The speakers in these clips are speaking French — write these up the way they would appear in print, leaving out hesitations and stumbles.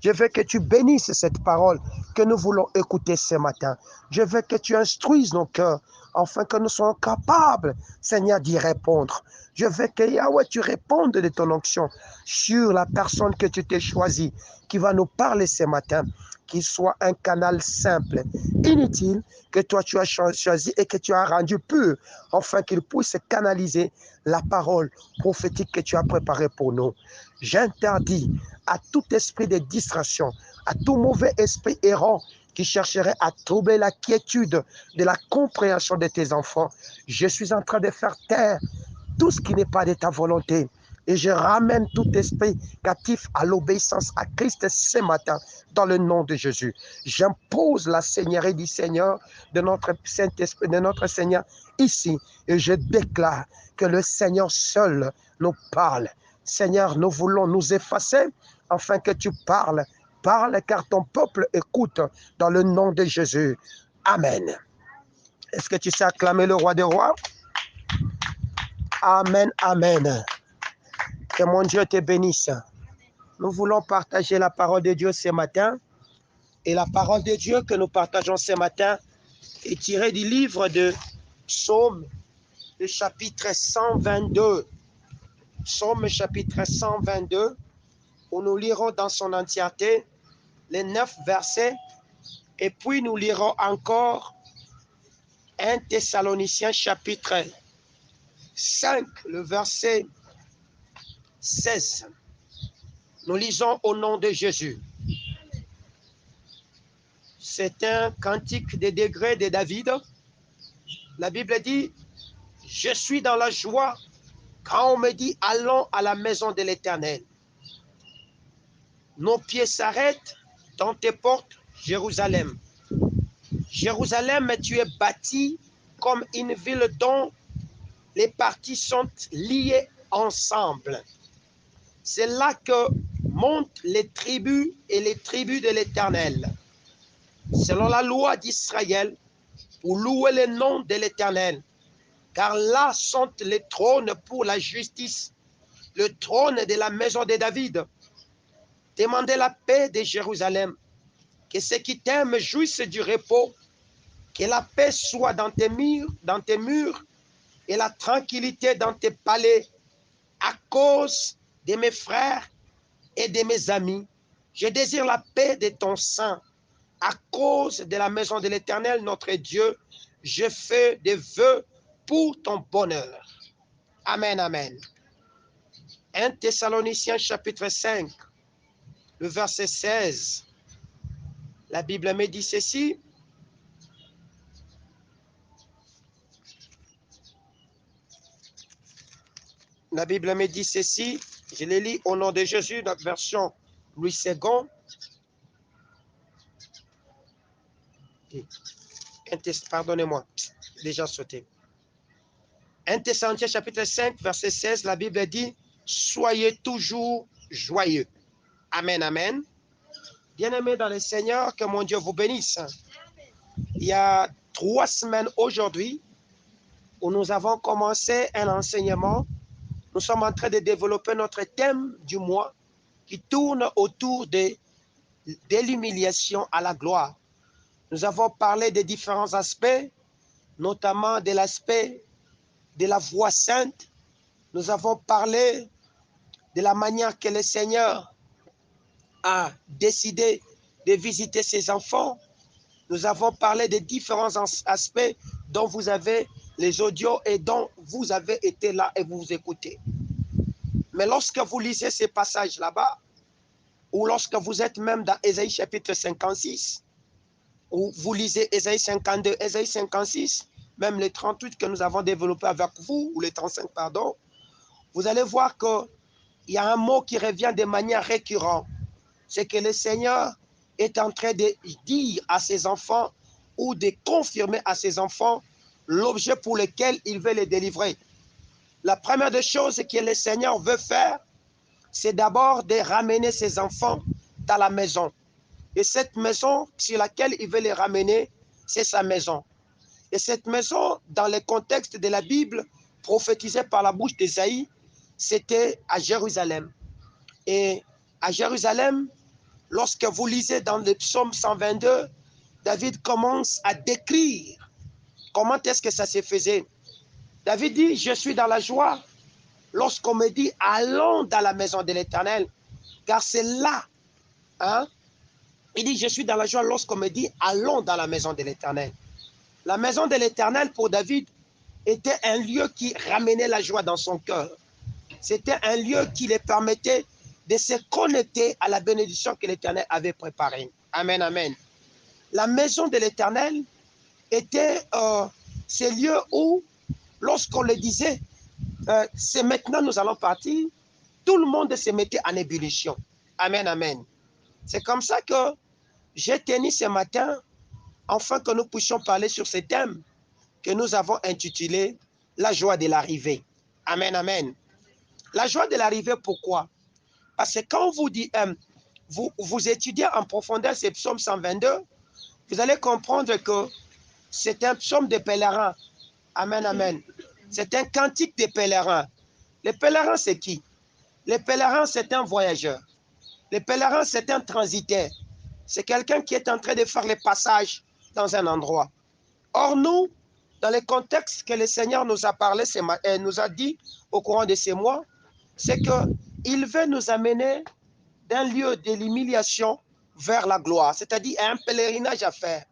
Je veux que tu bénisses cette parole que nous voulons écouter ce matin. Je veux que tu instruises nos cœurs afin que nous soyons capables, Seigneur, d'y répondre. Je veux que Yahweh, tu répondes de ton onction sur la personne que tu t'es choisie, qui va nous parler ce matin, qu'il soit un canal simple, inutile, que toi tu as choisi et que tu as rendu pur, afin qu'il puisse canaliser la parole prophétique que tu as préparée pour nous. J'interdis à tout esprit de distraction, à tout mauvais esprit errant qui chercherait à troubler la quiétude de la compréhension de tes enfants. Je suis en train de faire taire tout ce qui n'est pas de ta volonté. Et je ramène tout esprit captif à l'obéissance à Christ ce matin, dans le nom de Jésus. J'impose la seigneurie du Seigneur, de notre Saint-Esprit, de notre Seigneur ici. Et je déclare que le Seigneur seul nous parle. Seigneur, nous voulons nous effacer afin que tu parles. Parle car ton peuple écoute dans le nom de Jésus. Amen. Est-ce que tu sais acclamer le roi des rois? Amen, amen. Que mon Dieu te bénisse. Nous voulons partager la parole de Dieu ce matin. Et la parole de Dieu que nous partageons ce matin est tirée du livre de Psaume, le chapitre 122. Psaume chapitre 122, où nous lirons dans son entièreté les 9 versets. Et puis nous lirons encore 1 Thessaloniciens chapitre 5, le verset 16. Nous lisons au nom de Jésus. C'est un cantique des degrés de David. La Bible dit, « Je suis dans la joie quand on me dit, allons à la maison de l'Éternel. Nos pieds s'arrêtent dans tes portes, Jérusalem. Jérusalem, tu es bâtie comme une ville dont les parties sont liées ensemble. C'est là que montent les tribus et les tribus de l'Éternel, selon la loi d'Israël, pour louer le nom de l'Éternel. Car là sont les trônes pour la justice, le trône de la maison de David. Demandez la paix de Jérusalem, que ceux qui t'aiment jouissent du repos, que la paix soit dans tes murs et la tranquillité dans tes palais. À cause de mes frères et de mes amis, je désire la paix de ton sein. À cause de la maison de l'Éternel, notre Dieu, je fais des vœux pour ton bonheur. Amen, amen. 1 Thessaloniciens chapitre 5, le verset 16. La Bible me dit ceci. La Bible me dit ceci, je le lis au nom de Jésus, la version Louis II. Pardonnez-moi, déjà sauté. 1 Thessaloniciens chapitre 5, verset 16, la Bible dit, soyez toujours joyeux. Amen, amen. Bien-aimés dans le Seigneur, que mon Dieu vous bénisse. Il y a 3 semaines aujourd'hui où nous avons commencé un enseignement. Nous sommes en train de développer notre thème du mois qui tourne autour de l'humiliation à la gloire. Nous avons parlé des différents aspects, notamment de l'aspect de la voix sainte. Nous avons parlé de la manière que le Seigneur a décidé de visiter ses enfants. Nous avons parlé des différents aspects dont vous avez les audios et dont vous avez été là et vous écoutez. Mais lorsque vous lisez ces passages là-bas, ou lorsque vous êtes même dans Ésaïe chapitre 56, ou vous lisez Ésaïe 52, Ésaïe 56, même les 38 que nous avons développés avec vous, ou les 35, pardon, vous allez voir qu'il y a un mot qui revient de manière récurrente. C'est que le Seigneur est en train de dire à ses enfants ou de confirmer à ses enfants l'objet pour lequel il veut les délivrer. La première des choses que le Seigneur veut faire, c'est d'abord de ramener ses enfants dans la maison. Et cette maison sur laquelle il veut les ramener, c'est sa maison. Et cette maison, dans le contexte de la Bible, prophétisée par la bouche d'Ésaïe, c'était à Jérusalem. Et à Jérusalem, lorsque vous lisez dans le psaume 122, David commence à décrire comment est-ce que ça se faisait. David dit, je suis dans la joie lorsqu'on me dit, allons dans la maison de l'Éternel, car c'est là, hein? Il dit, je suis dans la joie lorsqu'on me dit, allons dans la maison de l'Éternel. La maison de l'Éternel, pour David, était un lieu qui ramenait la joie dans son cœur. C'était un lieu qui lui permettait de se connecter à la bénédiction que l'Éternel avait préparée. Amen, amen. La maison de l'Éternel était ce lieu où, lorsqu'on le disait, c'est maintenant nous allons partir, tout le monde se mettait en ébullition. Amen, amen. C'est comme ça que j'ai tenu ce matin, afin que nous puissions parler sur ce thème que nous avons intitulé « La joie de l'arrivée ». Amen, amen. La joie de l'arrivée, pourquoi? Parce que quand vous dites, vous étudiez en profondeur ce psaume 122, vous allez comprendre que c'est un psaume de pèlerins. Amen, amen. C'est un cantique des pèlerins. Les pèlerins, c'est qui? Les pèlerins, c'est un voyageur. Les pèlerins, c'est un transitaire. C'est quelqu'un qui est en train de faire le passage dans un endroit. Or, nous, dans le contexte que le Seigneur nous a parlé, nous a dit au courant de ces mois, c'est qu'il veut nous amener d'un lieu de l'humiliation vers la gloire, c'est-à-dire un pèlerinage à faire.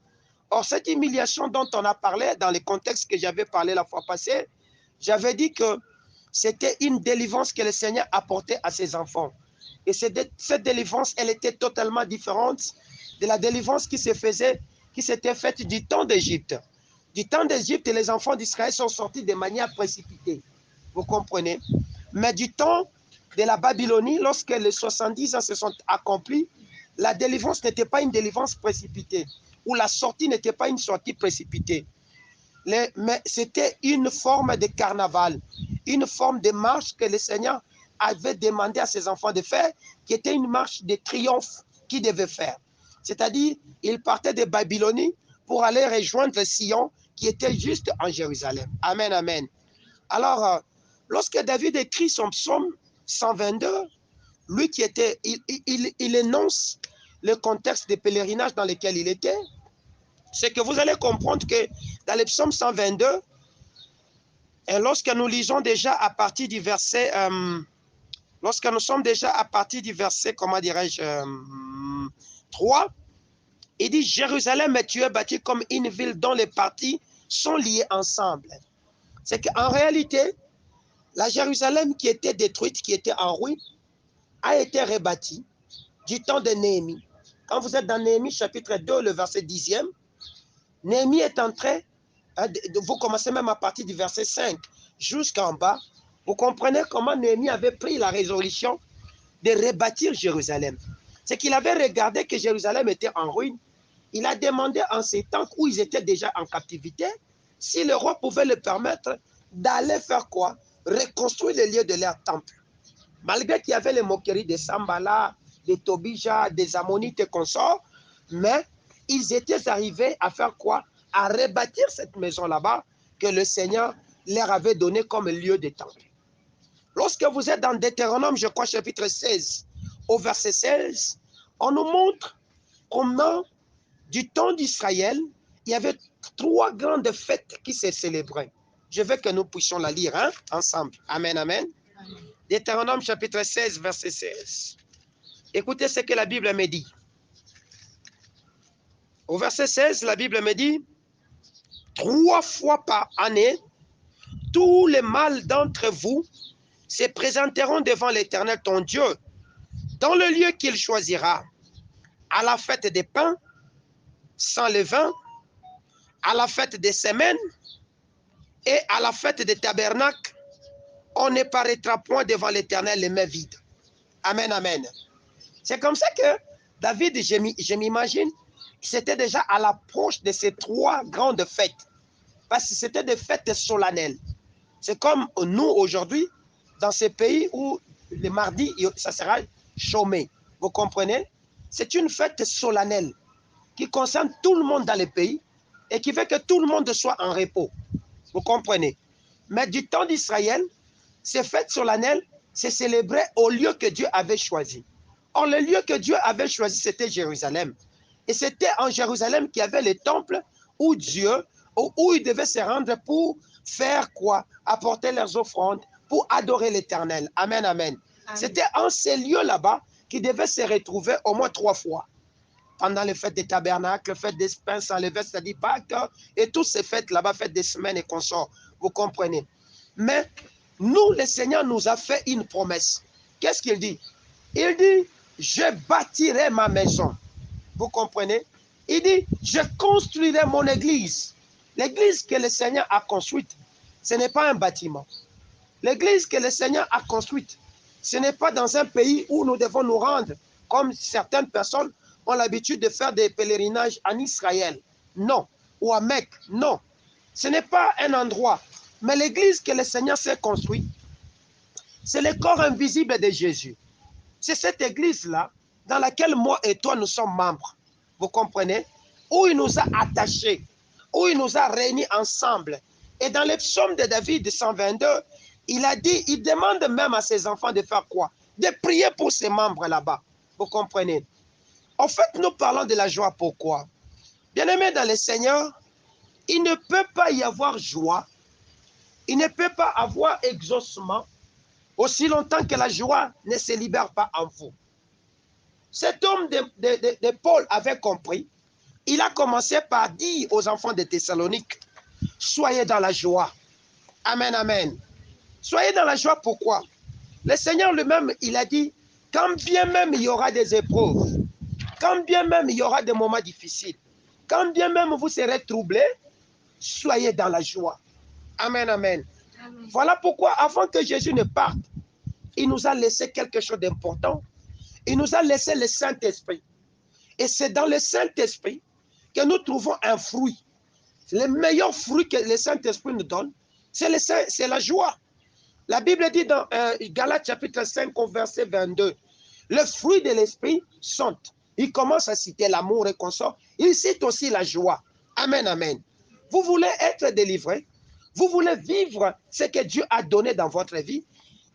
Or, cette humiliation dont on a parlé, dans le contexte que j'avais parlé la fois passée, j'avais dit que c'était une délivrance que le Seigneur apportait à ses enfants. Et cette délivrance, elle était totalement différente de la délivrance qui s'était faite du temps d'Égypte. Du temps d'Égypte, les enfants d'Israël sont sortis de manière précipitée. Vous comprenez? Mais du temps de la Babylonie, lorsque les 70 ans se sont accomplis, la délivrance n'était pas une délivrance précipitée, ou la sortie n'était pas une sortie précipitée. Mais c'était une forme de carnaval, une forme de marche que le Seigneur avait demandé à ses enfants de faire, qui était une marche de triomphe qu'ils devaient faire. C'est-à-dire, ils partaient de Babylonie pour aller rejoindre Sion, qui était juste en Jérusalem. Amen, amen. Alors, lorsque David écrit son psaume 122, lui qui était, il énonce le contexte des pèlerinages dans lequel il était, c'est que vous allez comprendre que dans le psaume 122, et lorsque nous lisons déjà à partir du verset, lorsque nous sommes déjà à partir du verset, comment dirais-je, 3, il dit, Jérusalem, tu es bâti comme une ville dont les parties sont liées ensemble. C'est qu'en réalité, la Jérusalem qui était détruite, qui était en ruine, a été rebâtie du temps de Néhémie. Quand vous êtes dans Néhémie chapitre 2, le verset 10e, Néhémie est en train, vous commencez même à partir du verset 5 jusqu'en bas, vous comprenez comment Néhémie avait pris la résolution de rebâtir Jérusalem. C'est qu'il avait regardé que Jérusalem était en ruine. Il a demandé en ces temps où ils étaient déjà en captivité, si le roi pouvait le permettre d'aller faire quoi? Reconstruire les lieux de leur temple. Malgré qu'il y avait les moqueries des Sambala, des Tobija, des Ammonites et consorts, mais ils étaient arrivés à faire quoi? À rebâtir cette maison là-bas que le Seigneur leur avait donnée comme lieu de temple. Lorsque vous êtes dans Deutéronome, je crois, chapitre 16, au verset 16, on nous montre comment, du temps d'Israël, il y avait 3 grandes fêtes qui se célébraient. Je veux que nous puissions la lire ensemble. Amen, amen. Deutéronome chapitre 16, verset 16. Écoutez ce que la Bible me dit. Au verset 16, la Bible me dit, 3 fois par année, tous les mâles d'entre vous se présenteront devant l'Éternel ton Dieu, dans le lieu qu'il choisira, à la fête des pains, sans levain, à la fête des semaines et à la fête des tabernacles. On ne paraîtra point devant l'Éternel les mains vides. Amen, amen. C'est comme ça que David, je m'imagine, c'était déjà à l'approche de ces 3 grandes fêtes. Parce que c'était des fêtes solennelles. C'est comme nous aujourd'hui, dans ces pays où le mardi, ça sera chômé. Vous comprenez? C'est une fête solennelle qui concerne tout le monde dans le pays et qui fait que tout le monde soit en repos. Vous comprenez? Mais du temps d'Israël, ces fêtes solennelles se célébraient au lieu que Dieu avait choisi. Or, le lieu que Dieu avait choisi, c'était Jérusalem. Et c'était en Jérusalem qu'il y avait le temple où Dieu, où ils devaient se rendre pour faire quoi? Apporter leurs offrandes, pour adorer l'Éternel. Amen, amen. C'était en ces lieux là-bas qu'ils devaient se retrouver au moins 3 fois. Pendant les fêtes des tabernacles, fêtes des pains sans levain, c'est-à-dire Pâques, et toutes ces fêtes là-bas, fêtes des semaines et consorts. Vous comprenez? Mais nous, le Seigneur nous a fait une promesse. Qu'est-ce qu'il dit? Il dit, je bâtirai ma maison. Vous comprenez? Il dit, je construirai mon église. L'église que le Seigneur a construite, ce n'est pas un bâtiment. L'église que le Seigneur a construite, ce n'est pas dans un pays où nous devons nous rendre, comme certaines personnes ont l'habitude de faire des pèlerinages en Israël. Non. Ou à Mecque. Non. Ce n'est pas un endroit. Mais l'église que le Seigneur s'est construite, c'est le corps invisible de Jésus. C'est cette église-là dans laquelle moi et toi nous sommes membres. Vous comprenez? Où il nous a attachés, où il nous a réunis ensemble. Et dans les psaumes de David 122, il a dit, il demande même à ses enfants de faire quoi? De prier pour ces membres là-bas. Vous comprenez? En fait, nous parlons de la joie. Pourquoi? Bien-aimés dans le Seigneur, il ne peut pas y avoir joie, il ne peut pas avoir exaucement aussi longtemps que la joie ne se libère pas en vous. Cet homme de Paul avait compris. Il a commencé par dire aux enfants de Thessalonique, soyez dans la joie. Amen, amen. Soyez dans la joie, pourquoi? Le Seigneur lui-même, il a dit, quand bien même il y aura des épreuves, quand bien même il y aura des moments difficiles, quand bien même vous serez troublés, soyez dans la joie. Amen, amen. Amen. Voilà pourquoi, avant que Jésus ne parte, il nous a laissé quelque chose d'important. Il nous a laissé le Saint-Esprit. Et c'est dans le Saint-Esprit que nous trouvons un fruit. Le meilleur fruit que le Saint-Esprit nous donne, c'est la joie. La Bible dit dans Galates chapitre 5, verset 22, le fruit de l'Esprit sont. Il commence à citer l'amour et consort. Il cite aussi la joie. Amen, amen. Vous voulez être délivré? Vous voulez vivre ce que Dieu a donné dans votre vie?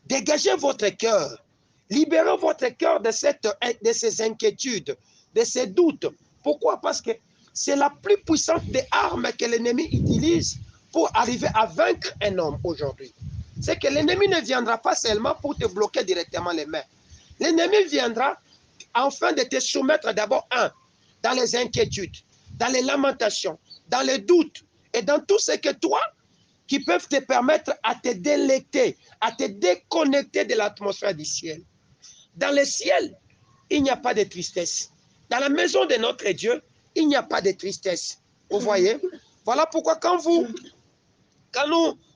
Dégagez votre cœur. Libérez votre cœur de ces inquiétudes, de ces doutes. Pourquoi? Parce que c'est la plus puissante des armes que l'ennemi utilise pour arriver à vaincre un homme aujourd'hui. C'est que l'ennemi ne viendra pas seulement pour te bloquer directement les mains. L'ennemi viendra afin de te soumettre d'abord, dans les inquiétudes, dans les lamentations, dans les doutes et dans tout ce que toi, qui peuvent te permettre à te délecter, à te déconnecter de l'atmosphère du ciel. Dans le ciel, il n'y a pas de tristesse. Dans la maison de notre Dieu, il n'y a pas de tristesse. Vous voyez? Voilà pourquoi quand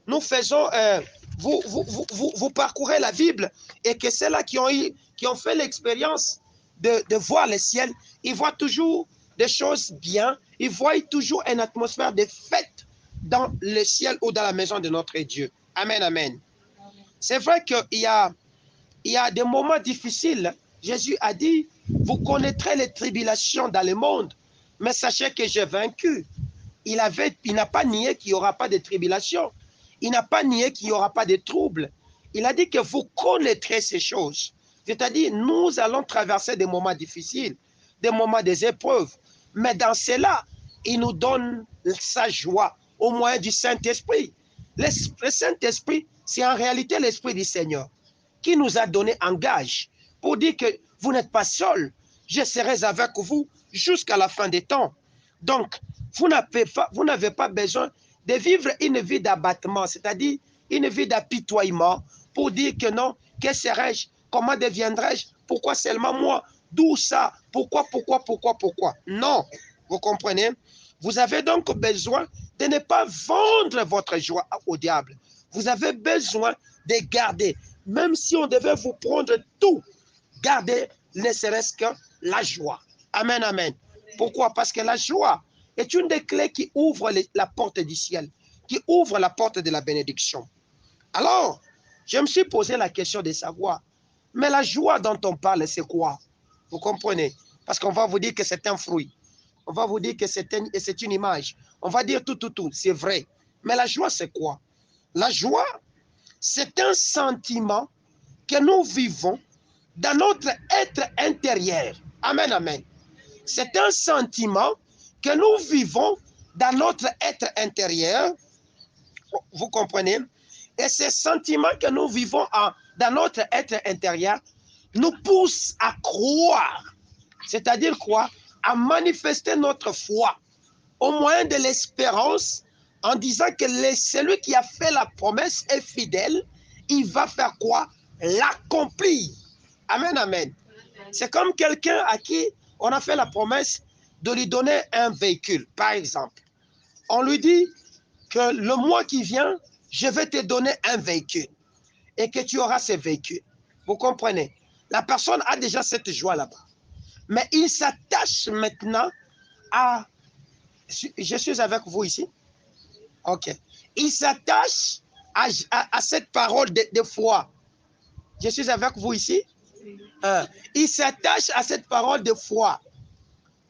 nous faisons, vous parcourez la Bible et que ceux-là qui ont fait l'expérience de voir le ciel, ils voient toujours des choses bien, ils voient toujours une atmosphère de fête dans le ciel ou dans la maison de notre Dieu. Amen, amen. C'est vrai qu'il y a des moments difficiles. Jésus a dit, vous connaîtrez les tribulations dans le monde, mais sachez que j'ai vaincu. Il n'a pas nié qu'il n'y aura pas de tribulation. Il n'a pas nié qu'il n'y aura pas de troubles. Il a dit que vous connaîtrez ces choses. C'est-à-dire, nous allons traverser des moments difficiles, des moments des épreuves. Mais dans cela, il nous donne sa joie au moyen du Saint-Esprit. Le Saint-Esprit, c'est en réalité l'Esprit du Seigneur qui nous a donné un gage pour dire que vous n'êtes pas seul. Je serai avec vous jusqu'à la fin des temps. Donc, vous n'avez pas besoin de vivre une vie d'abattement, c'est-à-dire une vie d'apitoiement pour dire que non, que serais-je? Comment deviendrai-je? Pourquoi seulement moi? D'où ça? Pourquoi? Non, vous comprenez? Vous avez donc besoin de ne pas vendre votre joie au diable. Vous avez besoin de garder, même si on devait vous prendre tout, gardez ne serait-ce que la joie. Amen, amen. Pourquoi? Parce que la joie est une des clés qui ouvre la porte du ciel, qui ouvre la porte de la bénédiction. Alors, je me suis posé la question de savoir, mais la joie dont on parle, c'est quoi? Vous comprenez? Parce qu'on va vous dire que c'est un fruit. On va vous dire que c'est une image. On va dire tout. C'est vrai. Mais la joie, c'est quoi? La joie, c'est un sentiment que nous vivons dans notre être intérieur. Amen, amen. C'est un sentiment que nous vivons dans notre être intérieur. Vous comprenez? Et ces sentiments que nous vivons dans notre être intérieur nous poussent à croire. C'est-à-dire quoi? À manifester notre foi au moyen de l'espérance en disant que celui qui a fait la promesse est fidèle. Il va faire quoi? L'accomplir. Amen, amen. C'est comme quelqu'un à qui on a fait la promesse de lui donner un véhicule, par exemple. On lui dit que le mois qui vient, je vais te donner un véhicule et que tu auras ce véhicule. Vous comprenez? La personne a déjà cette joie là-bas. Mais il s'attache maintenant à... Je suis avec vous ici? Ok. Il s'attache à cette parole de foi. Je suis avec vous ici? Il s'attache à cette parole de foi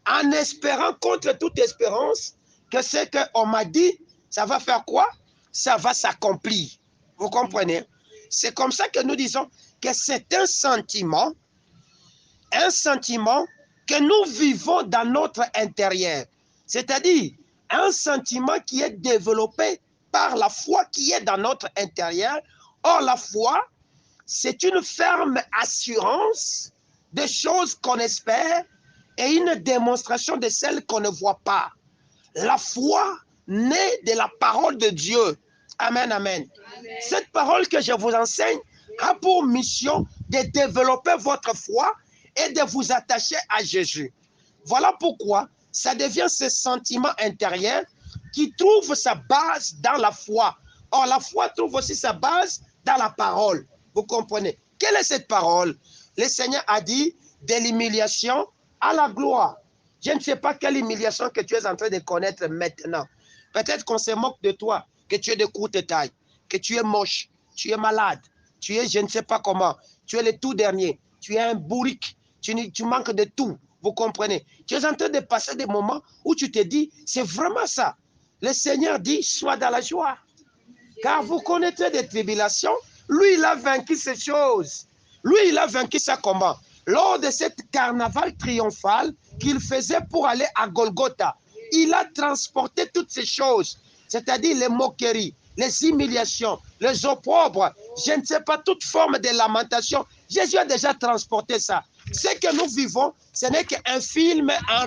en espérant contre toute espérance que ce qu'on m'a dit, ça va faire quoi? Ça va s'accomplir. Vous comprenez? C'est comme ça que nous disons que c'est un sentiment que nous vivons dans notre intérieur. C'est-à-dire un sentiment qui est développé par la foi qui est dans notre intérieur. Or, la foi, c'est une ferme assurance des choses qu'on espère et une démonstration de celles qu'on ne voit pas. La foi naît de la parole de Dieu. Amen, amen. Cette parole que je vous enseigne a pour mission de développer votre foi et de vous attacher à Jésus. Voilà pourquoi ça devient ce sentiment intérieur qui trouve sa base dans la foi. Or, la foi trouve aussi sa base dans la parole. Vous comprenez? Quelle est cette parole? Le Seigneur a dit de l'humiliation à la gloire. Je ne sais pas quelle humiliation que tu es en train de connaître maintenant. Peut-être qu'on se moque de toi, que tu es de courte taille, que tu es moche, tu es malade, tu es je ne sais pas comment, tu es le tout dernier, tu es un bourrique, tu manques de tout. Vous comprenez? Tu es en train de passer des moments où tu te dis, c'est vraiment ça. Le Seigneur dit, sois dans la joie. Car vous connaîtrez des tribulations. Lui, il a vaincu ces choses. Lui, il a vaincu ça comment? Lors de cette carnaval triomphal qu'il faisait pour aller à Golgotha, il a transporté toutes ces choses, c'est-à-dire les moqueries, les humiliations, les opprobres, je ne sais pas, toute forme de lamentation. Jésus a déjà transporté ça. Ce que nous vivons, ce n'est qu'un film en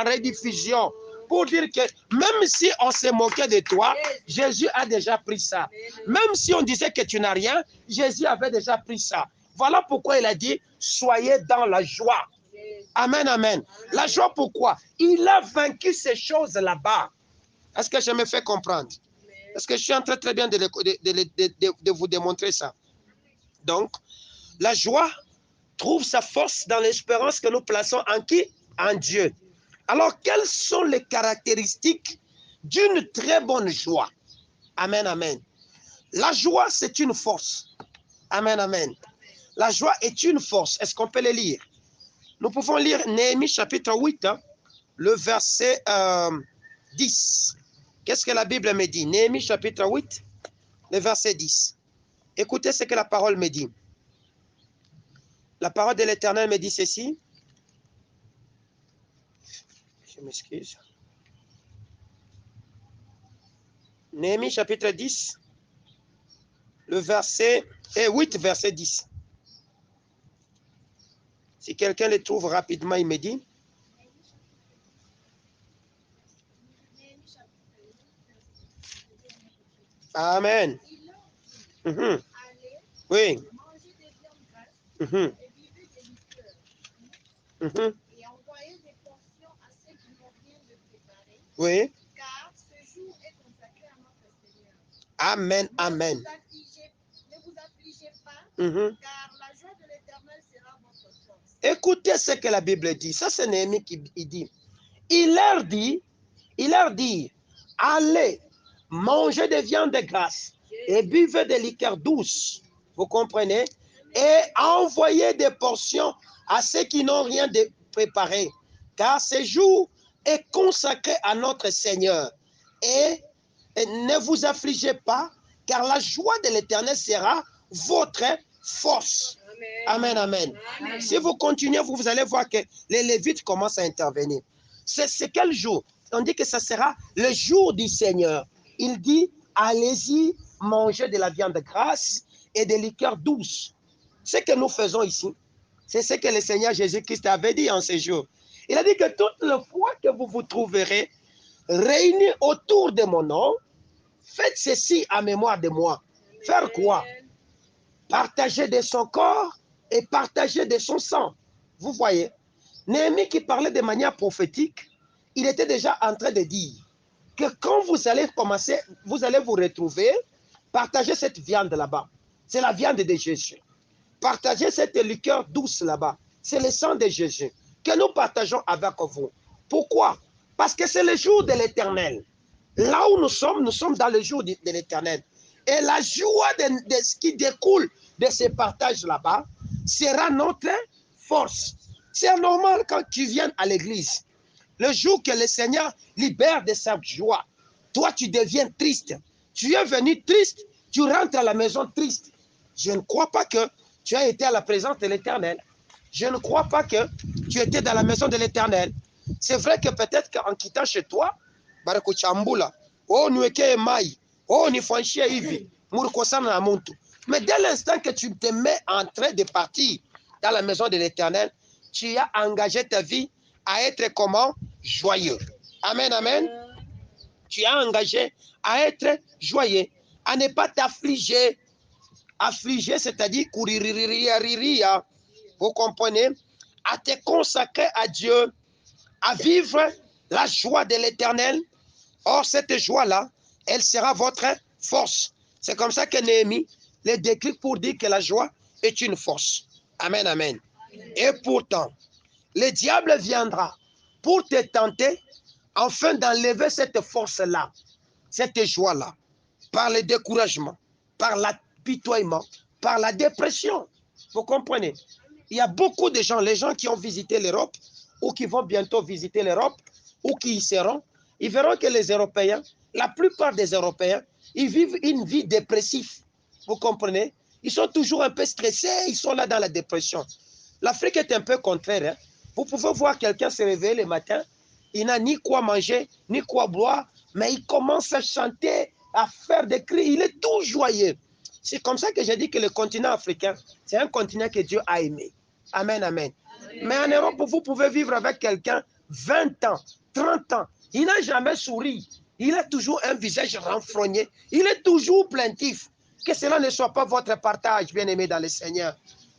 rediffusion. Pour dire que même si on s'est moqué de toi, Jésus a déjà pris ça. Même si on disait que tu n'as rien, Jésus avait déjà pris ça. Voilà pourquoi il a dit, soyez dans la joie. Amen, amen. La joie, pourquoi? Il a vaincu ces choses là-bas. Est-ce que je me fais comprendre? Est-ce que je suis en train très bien de vous démontrer ça? Donc, la joie trouve sa force dans l'espérance que nous plaçons en qui? En Dieu. Alors, quelles sont les caractéristiques d'une très bonne joie? Amen, amen. La joie, c'est une force. Amen, amen. La joie est une force. Est-ce qu'on peut le lire? Nous pouvons lire Néhémie chapitre 8, le verset 10. Qu'est-ce que la Bible me dit? Néhémie chapitre 8, le verset 10. Écoutez ce que la parole me dit. La parole de l'Éternel me dit ceci. Je m'excuse. Néhémie chapitre 10, le verset 8, verset 10. Si quelqu'un le trouve rapidement, il me dit. Amen. Oui. Oui. Amen, amen. Ne vous affligez pas, car la joie de l'Éternel sera votre force. Écoutez ce que la Bible dit. Ça, c'est Néhémie qui dit. Il leur dit, allez, mangez des viandes grasses et buvez des liqueurs douces. Vous comprenez? Et envoyez des portions à ceux qui n'ont rien de préparé. Car ce jour est consacré à notre Seigneur. Et ne vous affligez pas, car la joie de l'Éternel sera votre force. Amen, amen. Amen. Si vous continuez, vous allez voir que les Lévites commencent à intervenir. C'est quel jour? On dit que ça sera le jour du Seigneur. Il dit, allez-y, mangez de la viande grasse et des liqueurs douces. Ce que nous faisons ici, c'est ce que le Seigneur Jésus-Christ avait dit en ce jour. Il a dit que toutes les fois que vous vous trouverez réunis autour de mon nom, faites ceci en mémoire de moi. Faire quoi? Partager de son corps et partager de son sang. Vous voyez, Néhémie qui parlait de manière prophétique, il était déjà en train de dire que quand vous allez commencer, vous allez vous retrouver, partager cette viande là-bas. C'est la viande de Jésus. Partagez cette liqueur douce là-bas. C'est le sang de Jésus que nous partageons avec vous. Pourquoi? Parce que c'est le jour de l'Éternel. Là où nous sommes dans le jour de l'Éternel. Et la joie de ce qui découle de ce partage là-bas sera notre force. C'est normal quand tu viens à l'église. Le jour que le Seigneur libère de sa joie, toi tu deviens triste. Tu es venu triste, tu rentres à la maison triste. Je ne crois pas que tu as été à la présence de l'Éternel. Je ne crois pas que tu étais dans la maison de l'Éternel. C'est vrai que peut-être qu'en quittant chez toi, oh nueke mai, oh ni franchia hivi, murkosana muntu. Mais dès l'instant que tu te mets en train de partir dans la maison de l'Éternel, tu as engagé ta vie à être comment? Joyeux. Amen, amen. Tu as engagé à être joyeux, à ne pas t'affliger. Affliger, c'est-à-dire courir, vous comprenez? À te consacrer à Dieu, à vivre la joie de l'Éternel. Or, cette joie-là, elle sera votre force. C'est comme ça que Néhémie le décrit pour dire que la joie est une force. Amen, amen. Et pourtant, le diable viendra pour te tenter afin d'enlever cette force-là, cette joie-là, par le découragement, par l'apitoiement, par la dépression. Vous comprenez? Il y a beaucoup de gens, les gens qui ont visité l'Europe ou qui vont bientôt visiter l'Europe ou qui y seront, ils verront que les Européens, la plupart des Européens, ils vivent une vie dépressive. Vous comprenez? Ils sont toujours un peu stressés, ils sont là dans la dépression. L'Afrique est un peu contraire. Hein? Vous pouvez voir quelqu'un se réveiller le matin, il n'a ni quoi manger, ni quoi boire, mais il commence à chanter, à faire des cris, il est tout joyeux. C'est comme ça que j'ai dit que le continent africain, c'est un continent que Dieu a aimé. Amen, amen. Mais en Europe, vous pouvez vivre avec quelqu'un 20 ans, 30 ans. Il n'a jamais souri. Il a toujours un visage renfrogné. Il est toujours plaintif. Que cela ne soit pas votre partage, bien-aimé dans le Seigneur.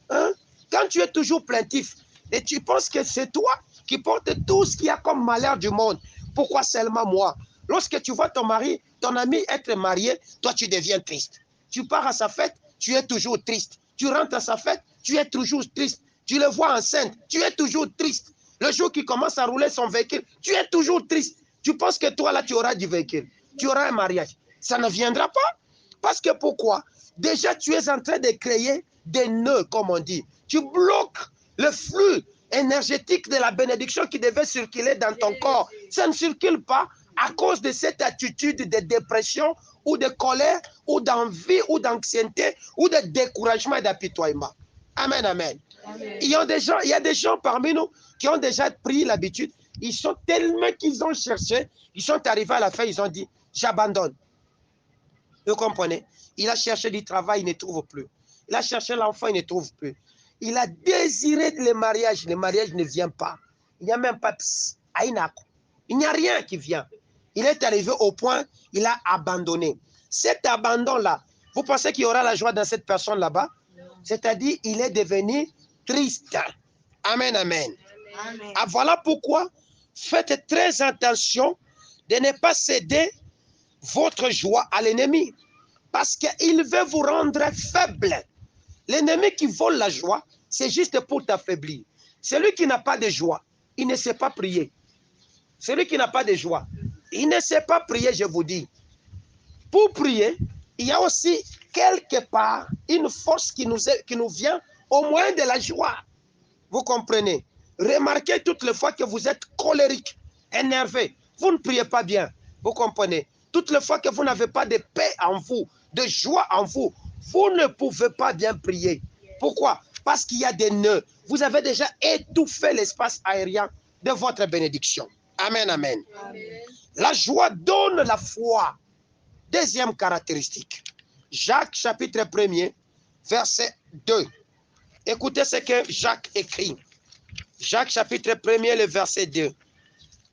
Hein? Quand tu es toujours plaintif et tu penses que c'est toi qui portes tout ce qu'il y a comme malheur du monde, pourquoi seulement moi? Lorsque tu vois ton mari, ton ami être marié, toi tu deviens triste. Tu pars à sa fête, tu es toujours triste. Tu rentres à sa fête, tu es toujours triste. Tu le vois enceinte, tu es toujours triste. Le jour qu'il commence à rouler son véhicule, tu es toujours triste. Tu penses que toi, là, tu auras du véhicule. Tu auras un mariage. Ça ne viendra pas. Parce que pourquoi? Déjà, tu es en train de créer des nœuds, comme on dit. Tu bloques le flux énergétique de la bénédiction qui devait circuler dans ton corps. Ça ne circule pas à cause de cette attitude de dépression ou de colère ou d'envie ou d'anxiété ou de découragement et d'apitoiement. Amen, amen. Amen. Il y a des gens parmi nous qui ont déjà pris l'habitude. Ils sont tellement qu'ils ont cherché, ils sont arrivés à la fin, ils ont dit, j'abandonne. Vous comprenez? Il a cherché du travail, il ne trouve plus. Il a cherché l'enfant, il ne trouve plus. Il a désiré le mariage ne vient pas. Il n'y a même pas il n'y a rien qui vient. Il est arrivé au point, il a abandonné. Cet abandon-là, vous pensez qu'il y aura la joie dans cette personne là-bas? C'est-à-dire, il est devenu triste. Amen, amen. Amen. Ah, voilà pourquoi, faites très attention de ne pas céder votre joie à l'ennemi. Parce qu'il veut vous rendre faible. L'ennemi qui vole la joie, c'est juste pour t'affaiblir. Celui qui n'a pas de joie, il ne sait pas prier. Celui qui n'a pas de joie, il ne sait pas prier, je vous dis. Pour prier, il y a aussi quelque part une force qui nous vient au moyen de la joie. Vous comprenez? Remarquez toutes les fois que vous êtes colérique, énervé, vous ne priez pas bien. Vous comprenez? Toutes les fois que vous n'avez pas de paix en vous, de joie en vous, vous ne pouvez pas bien prier. Pourquoi? parce qu'il y a des nœuds. Vous avez déjà étouffé l'espace aérien de votre bénédiction. Amen, amen. Amen. La joie donne la foi. Deuxième caractéristique. Jacques chapitre 1er, verset 2. Écoutez ce que Jacques écrit. Jacques chapitre 1er, le verset 2.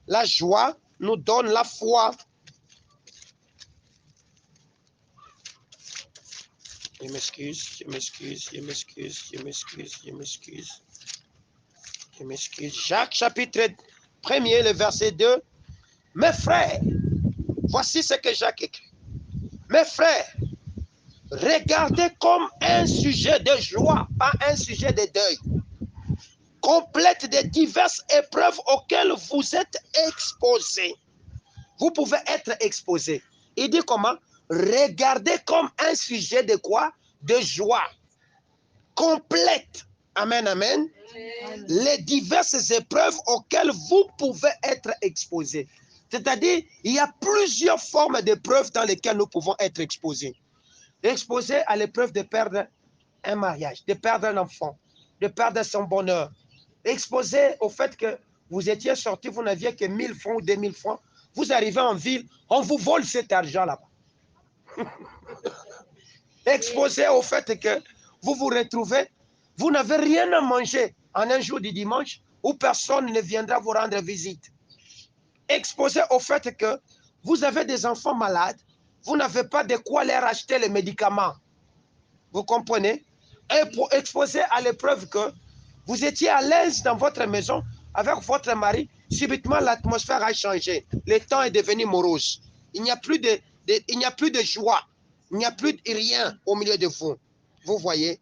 La joie nous donne la foi. Je m'excuse. Jacques chapitre 1er, le verset 2. Mes frères, voici ce que Jacques écrit. Mes frères, regardez comme un sujet de joie, pas un sujet de deuil, complète des diverses épreuves auxquelles vous êtes exposés. Vous pouvez être exposés. Il dit comment? Regardez comme un sujet de quoi? De joie. Complète. Amen, amen. Amen. Les diverses épreuves auxquelles vous pouvez être exposés. C'est-à-dire, il y a plusieurs formes d'épreuves dans lesquelles nous pouvons être exposés. Exposés à l'épreuve de perdre un mariage, de perdre un enfant, de perdre son bonheur. Exposé au fait que vous étiez sorti, vous n'aviez que 1000 francs ou 2000 francs. Vous arrivez en ville, on vous vole cet argent là-bas. Exposé au fait que vous vous retrouvez, vous n'avez rien à manger en un jour du dimanche où personne ne viendra vous rendre visite. Exposé au fait que vous avez des enfants malades, vous n'avez pas de quoi leur acheter les médicaments. Vous comprenez? Et pour exposer à l'épreuve que vous étiez à l'aise dans votre maison avec votre mari, subitement l'atmosphère a changé. Le temps est devenu morose. Il n'y a plus de joie. Il n'y a plus de rien au milieu de vous. Vous voyez?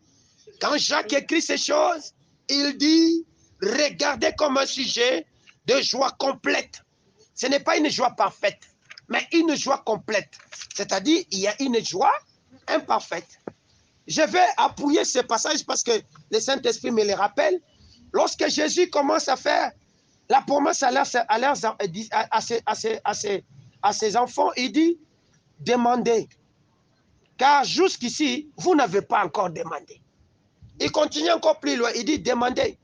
Quand Jacques écrit ces choses, il dit, regardez comme un sujet de joie complète. Ce n'est pas une joie parfaite, mais une joie complète. C'est-à-dire, il y a une joie imparfaite. Je vais appuyer ce passage parce que le Saint-Esprit me le rappelle. Lorsque Jésus commence à faire la promesse à ses enfants, il dit, demandez. Car jusqu'ici, vous n'avez pas encore demandé. Il continue encore plus loin, il dit, demandez.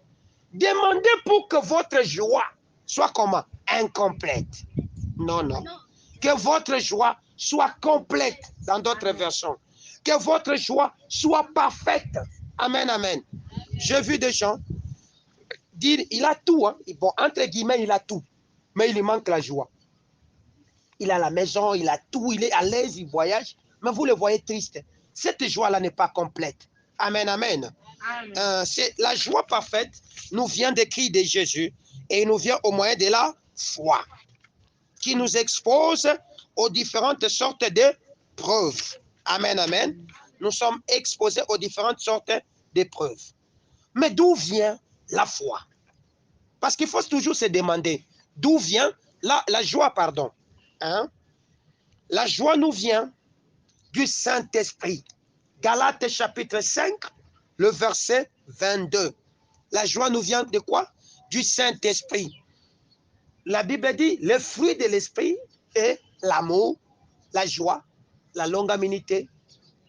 Demandez pour que votre joie soit comment? Incomplète. Non. Que votre joie soit complète dans d'autres versions. Que votre joie soit parfaite. Amen, amen. J'ai vu des gens dire, il a tout. Hein. Bon, entre guillemets, il a tout. Mais il lui manque la joie. Il a la maison, il a tout, il est à l'aise, il voyage. Mais vous le voyez triste. Cette joie-là n'est pas complète. Amen, amen. La joie parfaite nous vient des cris de Jésus et nous vient au moyen de la foi qui nous expose aux différentes sortes de preuves. Amen, amen. Nous sommes exposés aux différentes sortes d'épreuves. Mais d'où vient la foi? Parce qu'il faut toujours se demander d'où vient la joie, pardon. Hein? La joie nous vient du Saint-Esprit. Galates chapitre 5, le verset 22. La joie nous vient de quoi? Du Saint-Esprit. La Bible dit, le fruit de l'Esprit est l'amour, la joie, la longanimité,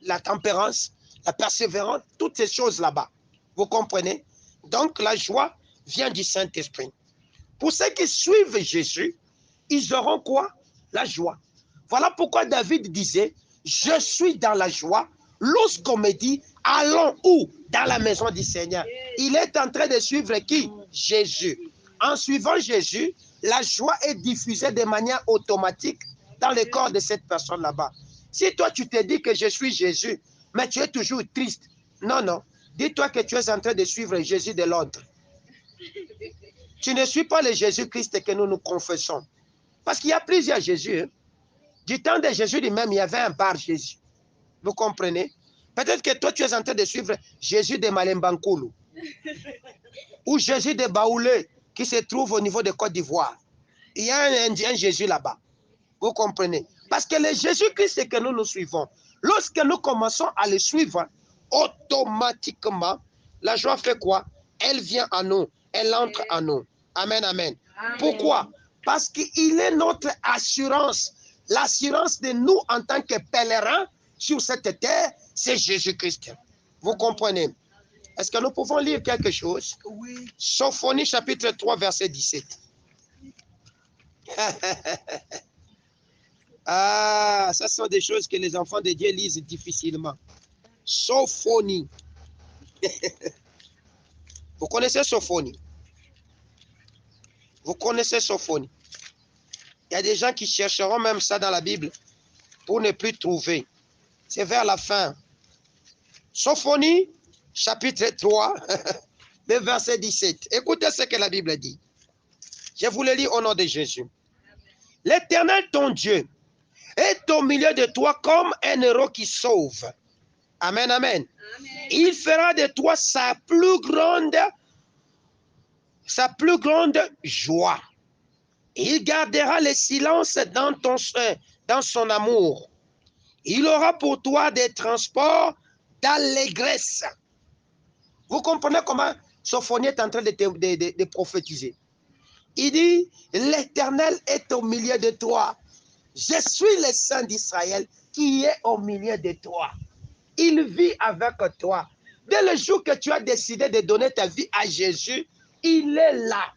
la tempérance, la persévérance, toutes ces choses là-bas. Vous comprenez? Donc la joie vient du Saint-Esprit. Pour ceux qui suivent Jésus, ils auront quoi? La joie. Voilà pourquoi David disait, je suis dans la joie lorsqu'on me dit, allons où? Dans la maison du Seigneur. Il est en train de suivre qui? Jésus. En suivant Jésus, la joie est diffusée de manière automatique dans le corps de cette personne là-bas. Si toi tu te dis que je suis Jésus, mais tu es toujours triste, non. Dis-toi que tu es en train de suivre Jésus de l'autre. Tu ne suis pas le Jésus-Christ que nous nous confessons. Parce qu'il y a plusieurs Jésus. Hein. Du temps de Jésus lui-même, il y avait un bar Jésus. Vous comprenez? Peut-être que toi, tu es en train de suivre Jésus de Malembankoulou. Ou Jésus de Baoulé, qui se trouve au niveau de Côte d'Ivoire. Il y a un Jésus là-bas. Vous comprenez? Parce que le Jésus-Christ que nous suivons, lorsque nous commençons à le suivre, automatiquement, la joie fait quoi? Elle vient à nous. Elle entre en nous. Amen, amen. Amen. Pourquoi? Parce qu'il est notre assurance. L'assurance de nous en tant que pèlerins sur cette terre, c'est Jésus-Christ. Vous comprenez? Est-ce que nous pouvons lire quelque chose? Oui. Sophonie chapitre 3, verset 17. Ah, ça sont des choses que les enfants de Dieu lisent difficilement. Sophonie. Vous connaissez Sophonie? Vous connaissez Sophonie? Il y a des gens qui chercheront même ça dans la Bible pour ne plus trouver. C'est vers la fin. Sophonie, chapitre 3, le verset 17. Écoutez ce que la Bible dit. Je vous le lis au nom de Jésus. L'Éternel, ton Dieu, est au milieu de toi comme un héros qui sauve. Amen, amen. Amen. Il fera de toi sa plus grande joie. Il gardera le silence dans son amour. Il aura pour toi des transports d'allégresse. Vous comprenez comment Sophonie est en train de prophétiser. Il dit, l'Éternel est au milieu de toi. Je suis le Saint d'Israël qui est au milieu de toi. Il vit avec toi. Dès le jour que tu as décidé de donner ta vie à Jésus, il est là.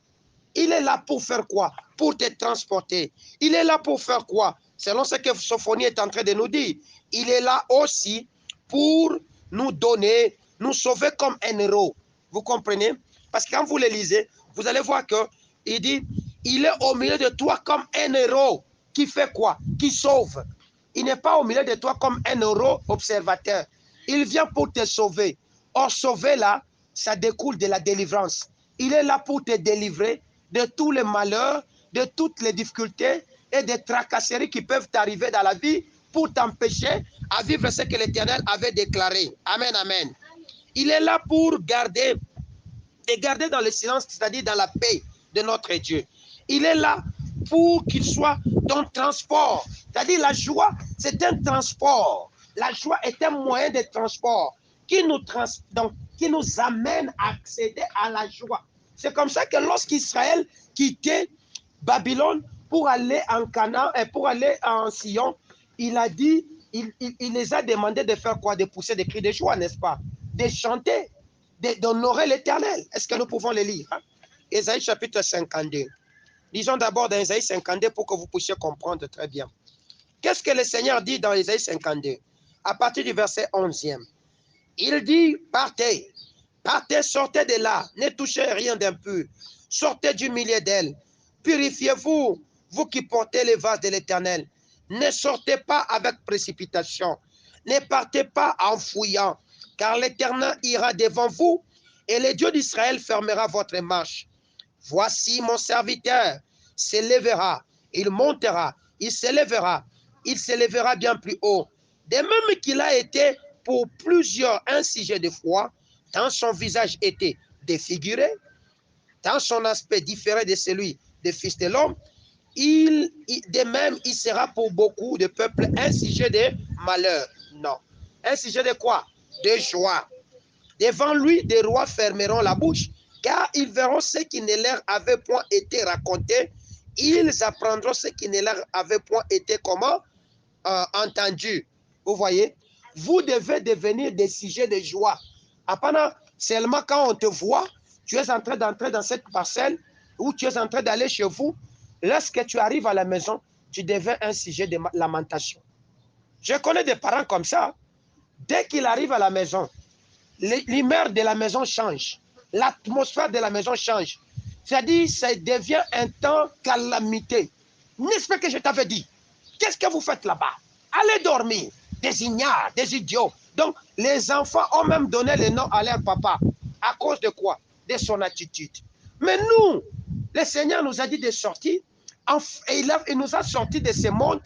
Il est là pour faire quoi? Pour te transporter. Il est là pour faire quoi? Selon ce que Sophonie est en train de nous dire. Il est là aussi pour nous donner, nous sauver comme un héros. Vous comprenez? Parce que quand vous le lisez, vous allez voir qu'il dit, il est au milieu de toi comme un héros. Qui fait quoi? Qui sauve. Il n'est pas au milieu de toi comme un héros observateur. Il vient pour te sauver. Or, sauver là, ça découle de la délivrance. Il est là pour te délivrer de tous les malheurs, de toutes les difficultés et des tracasseries qui peuvent t'arriver dans la vie pour t'empêcher à vivre ce que l'Éternel avait déclaré. Amen, amen. Il est là pour garder dans le silence, c'est-à-dire dans la paix de notre Dieu. Il est là pour qu'il soit ton transport. C'est-à-dire la joie, c'est un transport. La joie est un moyen de transport qui nous amène à accéder à la joie. C'est comme ça que lorsqu'Israël quittait Babylone pour aller en Canaan et pour aller en Sion, il a dit, il les a demandé de faire quoi? De pousser des cris de joie, n'est-ce pas? De chanter, d'honorer l'Éternel. Est-ce que nous pouvons le lire? Ésaïe chapitre 52. Lisons d'abord dans Ésaïe 52 pour que vous puissiez comprendre très bien. Qu'est-ce que le Seigneur dit dans Ésaïe 52? À partir du verset 11e. Il dit, partez, partez, sortez de là, ne touchez rien d'impur, sortez du milieu d'elle, purifiez-vous, vous qui portez les vases de l'Éternel. Ne sortez pas avec précipitation, ne partez pas en fouillant, car l'Éternel ira devant vous et le Dieu d'Israël fermera votre marche. Voici mon serviteur s'élèvera, il montera, il s'élèvera bien plus haut. De même qu'il a été pour plusieurs un sujet de foi, tant son visage était défiguré, tant son aspect différait de celui des fils de l'homme, de même il sera pour beaucoup de peuples un sujet de malheur. Non. Un sujet de quoi? De joie. Devant lui, des rois fermeront la bouche, car ils verront ce qui ne leur avait point été raconté. Ils apprendront ce qui ne leur avait point été comment entendu. Vous voyez? Vous devez devenir des sujets de joie. Apparemment, seulement quand on te voit, tu es en train d'entrer dans cette parcelle ou tu es en train d'aller chez vous. Lorsque tu arrives à la maison, tu deviens un sujet de lamentation. Je connais des parents comme ça. Dès qu'il arrive à la maison, l'humeur de la maison change. L'atmosphère de la maison change. C'est-à-dire, ça devient un temps calamité. N'est-ce pas que je t'avais dit? Qu'est-ce que vous faites là-bas? Allez dormir. Des ignares, des idiots. Donc, les enfants ont même donné le nom à leur papa. À cause de quoi? De son attitude. Mais nous, le Seigneur nous a dit de sortir. Et il nous a sortis de ce monde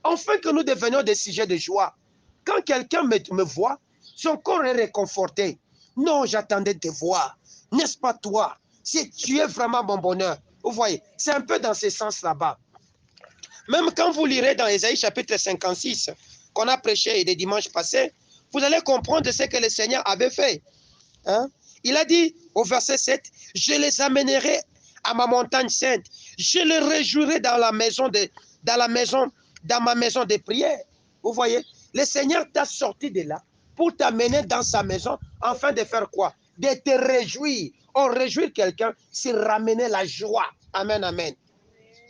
afin que nous devenions des sujets de joie. Quand quelqu'un me voit, son corps est réconforté. Non, j'attendais de te voir. N'est-ce pas toi? Si tu es vraiment mon bonheur. Vous voyez, c'est un peu dans ce sens là-bas. Même quand vous lirez dans Ésaïe chapitre 56, qu'on a prêché les dimanches passés, vous allez comprendre ce que le Seigneur avait fait. Hein? Il a dit au verset 7, « Je les amènerai à ma montagne sainte. Je les réjouirai dans ma maison de prière. » Vous voyez, le Seigneur t'a sorti de là pour t'amener dans sa maison afin de faire quoi? de te réjouir. On réjouir quelqu'un, c'est ramener la joie. Amen, amen.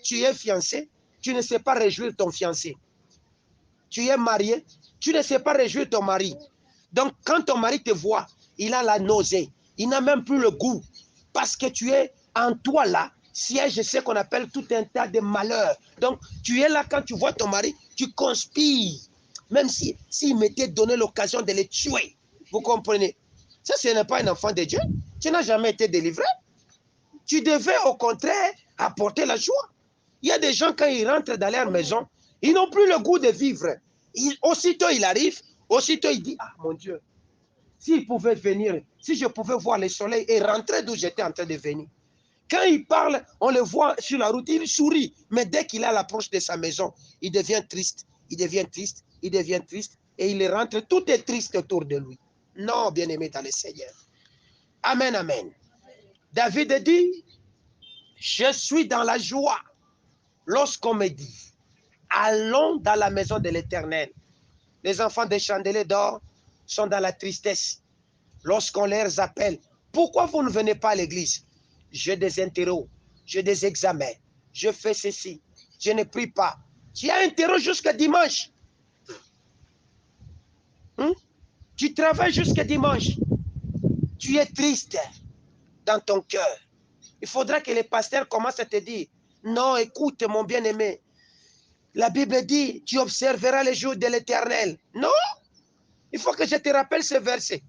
Tu es fiancé, tu ne sais pas réjouir ton fiancé. Tu es marié, tu ne sais pas réjouir ton mari. Donc, quand ton mari te voit, il a la nausée. Il n'a même plus le goût. Parce que tu es en toi là, siège ce qu'on appelle tout un tas de malheurs. Donc, tu es là quand tu vois ton mari, tu conspires. Même s'il m'était donné l'occasion de le tuer. Vous comprenez? Ça, ce n'est pas un enfant de Dieu. Tu n'as jamais été délivré. Tu devais au contraire apporter la joie. Il y a des gens, quand ils rentrent dans leur maison, ils n'ont plus le goût de vivre. Aussitôt il arrive, aussitôt il dit, ah mon Dieu, s'il pouvait venir, si je pouvais voir le soleil et rentrer d'où j'étais en train de venir. Quand il parle, on le voit sur la route, il sourit. Mais dès qu'il est à l'approche de sa maison, il devient triste, il devient triste, il devient triste. Et il rentre, tout est triste autour de lui. Non, bien-aimé dans le Seigneur. Amen, amen. David dit, je suis dans la joie lorsqu'on me dit, allons dans la maison de l'Éternel. Les enfants des chandeliers d'or sont dans la tristesse. Lorsqu'on les appelle, pourquoi vous ne venez pas à l'église? J'ai des interros, j'ai des examens, je fais ceci, je ne prie pas. Tu as interro jusqu'à dimanche. Tu travailles jusqu'à dimanche. Tu es triste dans ton cœur. Il faudra que les pasteurs commencent à te dire, non, écoute mon bien-aimé, la Bible dit, tu observeras les jours de l'Éternel. Non, il faut que je te rappelle ce verset.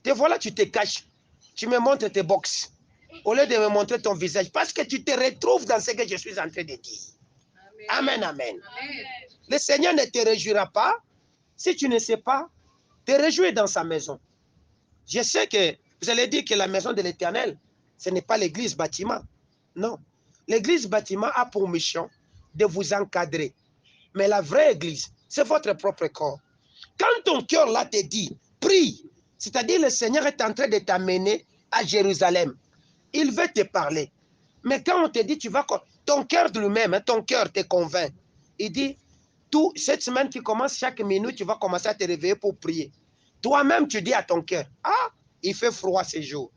Te voilà, tu te caches. Tu me montres tes boxes. Au lieu de me montrer ton visage. Parce que tu te retrouves dans ce que je suis en train de dire. Amen, amen. Amen. Le Seigneur ne te réjouira pas si tu ne sais pas te réjouir dans sa maison. Je sais que vous allez dire que la maison de l'Éternel, ce n'est pas l'église bâtiment. Non. L'église bâtiment a pour mission de vous encadrer. Mais la vraie église, c'est votre propre corps. Quand ton cœur là te dit, prie, c'est-à-dire le Seigneur est en train de t'amener à Jérusalem. Il veut te parler. Mais quand on te dit, tu vas, ton cœur de lui-même, ton cœur te convainc. Il dit, cette semaine qui commence, chaque minute, tu vas commencer à te réveiller pour prier. Toi-même, tu dis à ton cœur, ah, il fait froid ces jours.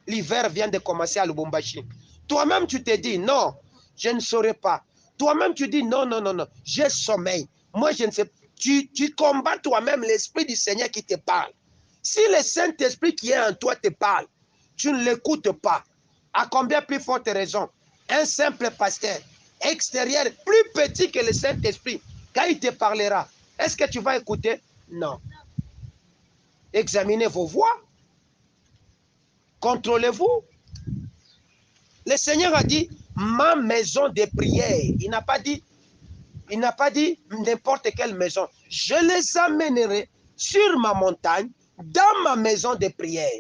L'hiver vient de commencer à Lubumbashi. Toi-même, tu te dis, non, je ne saurais pas. Toi-même, tu dis, non, non, non, non, j'ai sommeil. Moi, je ne sais pas. Tu combats toi-même l'Esprit du Seigneur qui te parle. Si le Saint-Esprit qui est en toi te parle, tu ne l'écoutes pas. À combien plus forte raison, un simple pasteur extérieur, plus petit que le Saint-Esprit, quand il te parlera, est-ce que tu vas écouter? Non. Examinez vos voix. Contrôlez-vous. Le Seigneur a dit, ma maison de prière. Il n'a pas dit n'importe quelle maison. Je les amènerai sur ma montagne, dans ma maison de prière.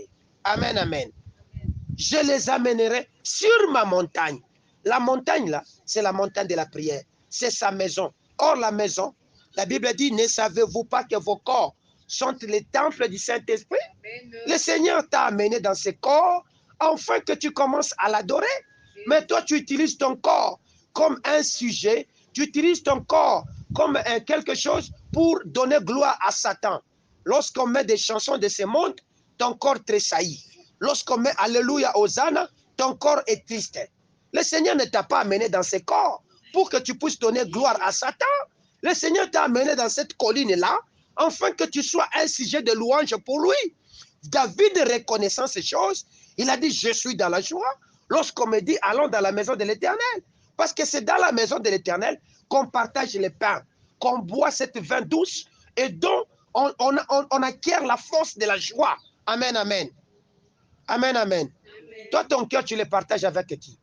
Amen, amen. Je les amènerai sur ma montagne. La montagne, là, c'est la montagne de la prière. C'est sa maison. Or, la maison, la Bible dit, ne savez-vous pas que vos corps sont les temples du Saint-Esprit? Le Seigneur t'a amené dans ce corps, afin que tu commences à l'adorer. Mais toi, tu utilises ton corps comme un sujet, tu utilises ton corps comme quelque chose pour donner gloire à Satan. Lorsqu'on met des chansons de ce monde, ton corps tressaillit. Lorsqu'on met Alléluia, Hosanna, ton corps est triste. Le Seigneur ne t'a pas amené dans ce corps pour que tu puisses donner gloire à Satan. Le Seigneur t'a amené dans cette colline-là, afin que tu sois un sujet de louange pour lui. David, reconnaissant ces choses, il a dit, je suis dans la joie lorsqu'on me dit, allons dans la maison de l'Éternel. Parce que c'est dans la maison de l'Éternel qu'on partage les pains, qu'on boit cette vin douce et dont on acquiert la force de la joie. Amen, amen. Amen, amen. Toi, ton cœur, tu le partages avec qui?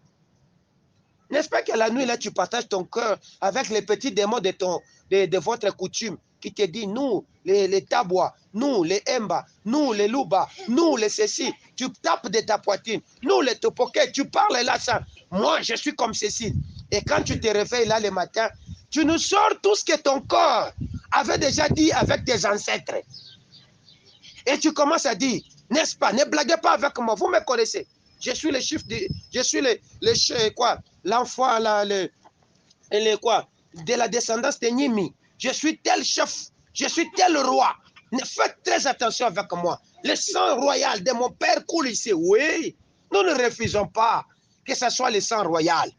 N'est-ce pas que la nuit, là, tu partages ton cœur avec les petits démons de votre coutume qui te dit, nous, les Tabois, nous, les Emba, nous, les Luba, nous, les ceci. Tu tapes de ta poitrine. Nous, les Topoquets, tu parles là, ça. Moi, je suis comme ceci. Et quand tu te réveilles là le matin, tu nous sors tout ce que ton corps avait déjà dit avec tes ancêtres. Et tu commences à dire, n'est-ce pas, ne blaguez pas avec moi, vous me connaissez. Je suis le chef de, je suis l'enfant de la descendance de Nimi. Je suis tel chef, je suis tel roi. Faites très attention avec moi. Le sang royal de mon Père coule ici. Oui, nous ne refusons pas que ce soit le sang royal.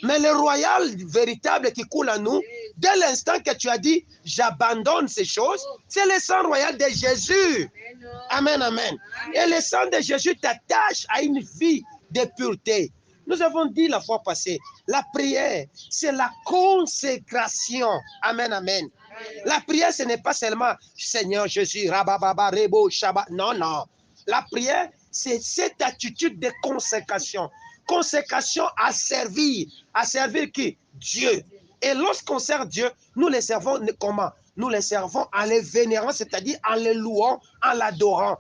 Mais le royal véritable qui coule en nous, dès l'instant que tu as dit, j'abandonne ces choses, c'est le sang royal de Jésus. Amen, amen. Et le sang de Jésus t'attache à une vie de pureté. Nous avons dit la fois passée, la prière, c'est la consécration. Amen, amen. La prière, ce n'est pas seulement Seigneur Jésus, Rabababa, Rebo, Shabbat. Non, non. La prière, c'est cette attitude de consécration. Consécration à servir. À servir qui? Dieu. Et lorsqu'on sert Dieu, nous les servons comment? Nous les servons en les vénérant, c'est-à-dire en les louant, en l'adorant.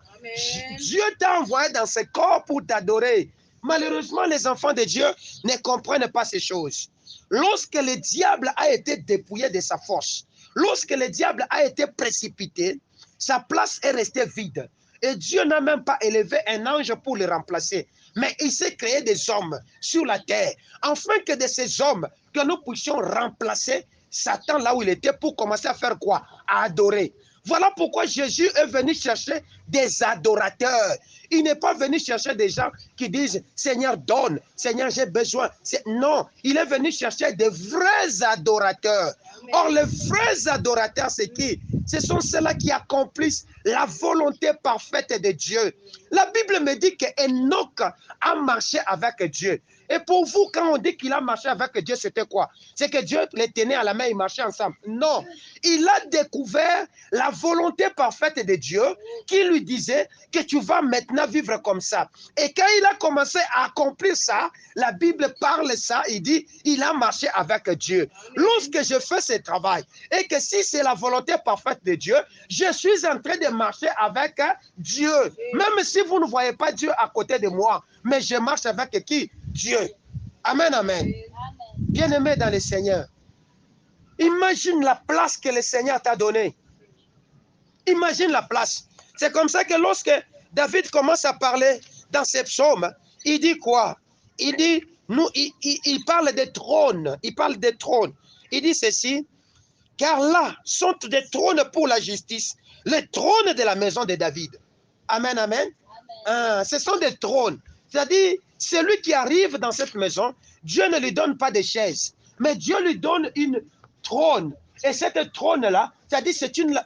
Dieu t'a envoyé dans ce corps pour t'adorer. Malheureusement, les enfants de Dieu ne comprennent pas ces choses. Lorsque le diable a été dépouillé de sa force, lorsque le diable a été précipité, sa place est restée vide. Et Dieu n'a même pas élevé un ange pour le remplacer. Mais il s'est créé des hommes sur la terre, afin que de ces hommes, que nous puissions remplacer Satan là où il était pour commencer à faire quoi? À adorer. Voilà pourquoi Jésus est venu chercher des adorateurs. Il n'est pas venu chercher des gens qui disent « Seigneur, donne, Seigneur, j'ai besoin ». Non, il est venu chercher des vrais adorateurs. Or, les vrais adorateurs, c'est qui? Ce sont ceux-là qui accomplissent la volonté parfaite de Dieu. La Bible me dit qu'Enoch a marché avec Dieu. Et pour vous, quand on dit qu'il a marché avec Dieu, c'était quoi? C'est que Dieu les tenait à la main, ils marchaient ensemble. Non, il a découvert la volonté parfaite de Dieu qui lui disait que tu vas maintenant vivre comme ça. Et quand il a commencé à accomplir ça, la Bible parle ça, il dit, il a marché avec Dieu. Lorsque je fais ce travail, et que si c'est la volonté parfaite de Dieu, je suis en train de marcher avec Dieu. Même si vous ne voyez pas Dieu à côté de moi, mais je marche avec qui? Dieu. Amen, amen. Bien-aimé dans le Seigneur, imagine la place que le Seigneur t'a donnée. Imagine la place. C'est comme ça que lorsque David commence à parler dans ses psaumes, il dit quoi? Il dit, il parle des trônes. Il parle des trônes. Il dit ceci, car là sont des trônes pour la justice, les trônes de la maison de David. Amen, amen. Ce sont des trônes. C'est-à-dire, celui qui arrive dans cette maison, Dieu ne lui donne pas de chaise, mais Dieu lui donne une trône. Et cette trône-là, c'est-à-dire,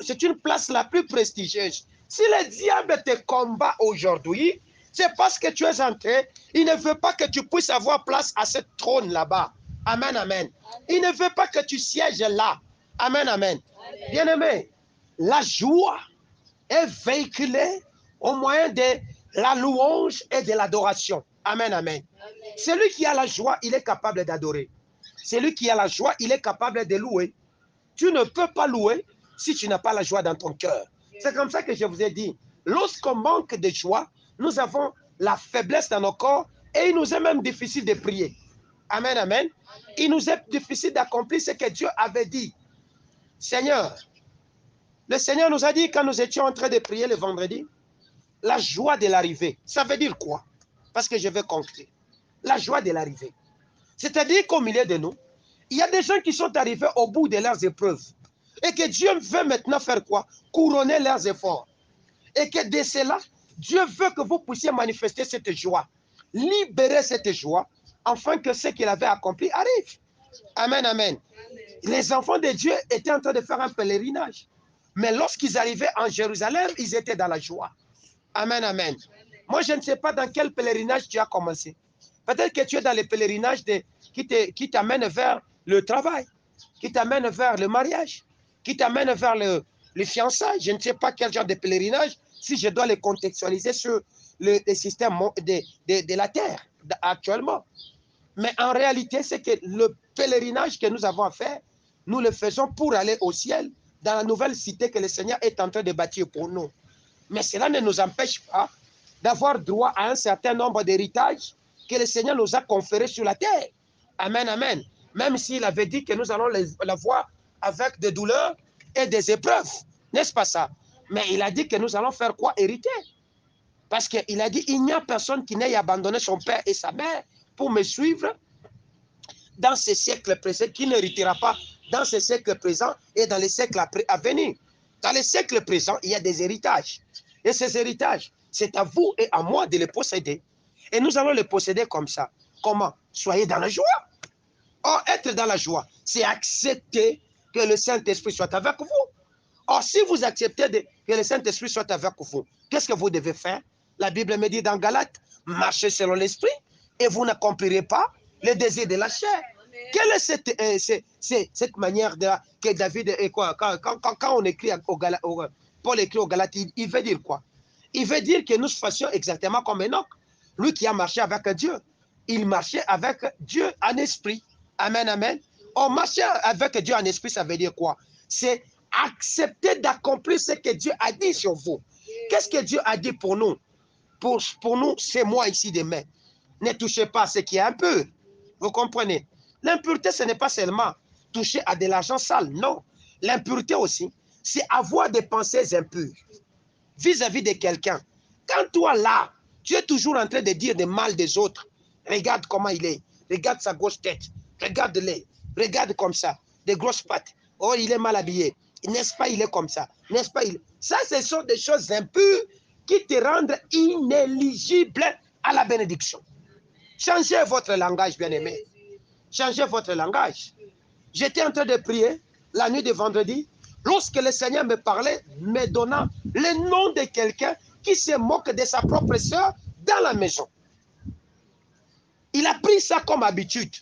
c'est une place la plus prestigieuse. Si le diable te combat aujourd'hui, c'est parce que tu es entré, il ne veut pas que tu puisses avoir place à cette trône là-bas. Amen, amen. Il ne veut pas que tu sièges là. Amen, amen. Bien-aimé, la joie est véhiculée au moyen de la louange et de l'adoration. Amen, amen. Celui qui a la joie, il est capable d'adorer. Celui qui a la joie, il est capable de louer. Tu ne peux pas louer si tu n'as pas la joie dans ton cœur. C'est comme ça que je vous ai dit. Lorsqu'on manque de joie, nous avons la faiblesse dans nos corps et il nous est même difficile de prier. Amen, amen. Il nous est difficile d'accomplir ce que Dieu avait dit. Seigneur, le Seigneur nous a dit quand nous étions en train de prier le vendredi, la joie de l'arrivée. Ça veut dire quoi? Parce que je vais conclure. La joie de l'arrivée. C'est-à-dire qu'au milieu de nous, il y a des gens qui sont arrivés au bout de leurs épreuves. Et que Dieu veut maintenant faire quoi? Couronner leurs efforts. Et que de cela, Dieu veut que vous puissiez manifester cette joie. Libérer cette joie, afin que ce qu'il avait accompli arrive. Amen, amen. Les enfants de Dieu étaient en train de faire un pèlerinage. Mais lorsqu'ils arrivaient en Jérusalem, ils étaient dans la joie. Amen, amen. Moi, je ne sais pas dans quel pèlerinage tu as commencé. Peut-être que tu es dans le pèlerinage qui t'amène vers le travail, qui t'amène vers le mariage, qui t'amène vers le fiançailles. Je ne sais pas quel genre de pèlerinage, si je dois les contextualiser sur le système de la terre actuellement. Mais en réalité, c'est que le pèlerinage que nous avons à faire, nous le faisons pour aller au ciel, dans la nouvelle cité que le Seigneur est en train de bâtir pour nous. Mais cela ne nous empêche pas d'avoir droit à un certain nombre d'héritages que le Seigneur nous a conférés sur la terre. Amen, amen. Même s'il avait dit que nous allons l'avoir avec des douleurs et des épreuves. N'est-ce pas ça? Mais il a dit que nous allons faire quoi? Hériter. Parce qu'il a dit, il n'y a personne qui n'ait abandonné son père et sa mère pour me suivre dans ces siècles présents, qui n'héritera pas dans ces siècles présents et dans les siècles à venir. Dans les siècles présents, il y a des héritages. Et ces héritages, c'est à vous et à moi de les posséder. Et nous allons les posséder comme ça. Comment? Soyez dans la joie. Or, être dans la joie, c'est accepter que le Saint-Esprit soit avec vous. Or, si vous acceptez que le Saint-Esprit soit avec vous, qu'est-ce que vous devez faire? La Bible me dit dans Galates, marchez selon l'Esprit et vous n'accomplirez pas les désirs de la chair. Quelle est cette manière que David, quand on écrit Paul écrit aux Galates, il veut dire quoi? Il veut dire que nous fassions exactement comme Enoch, lui qui a marché avec Dieu. Il marchait avec Dieu en esprit. Amen, amen. On marchait avec Dieu en esprit, ça veut dire quoi? C'est accepter d'accomplir ce que Dieu a dit sur vous. Qu'est-ce que Dieu a dit pour nous? Pour nous, c'est moi ici demain. Ne touchez pas à ce qui est impur. Vous comprenez? L'impureté, ce n'est pas seulement toucher à de l'argent sale. Non. L'impureté aussi, c'est avoir des pensées impures vis-à-vis de quelqu'un. Quand toi, là, tu es toujours en train de dire des mal des autres, regarde comment il est, regarde sa grosse tête, regarde-les, regarde comme ça, des grosses pattes. Oh, il est mal habillé. N'est-ce pas, il est comme ça. N'est-ce pas, ça, ce sont des choses impures qui te rendent inéligible à la bénédiction. Changez votre langage, bien-aimé. Changez votre langage. J'étais en train de prier la nuit de vendredi, lorsque le Seigneur me parlait, me donnant le nom de quelqu'un qui se moque de sa propre sœur dans la maison. Il a pris ça comme habitude.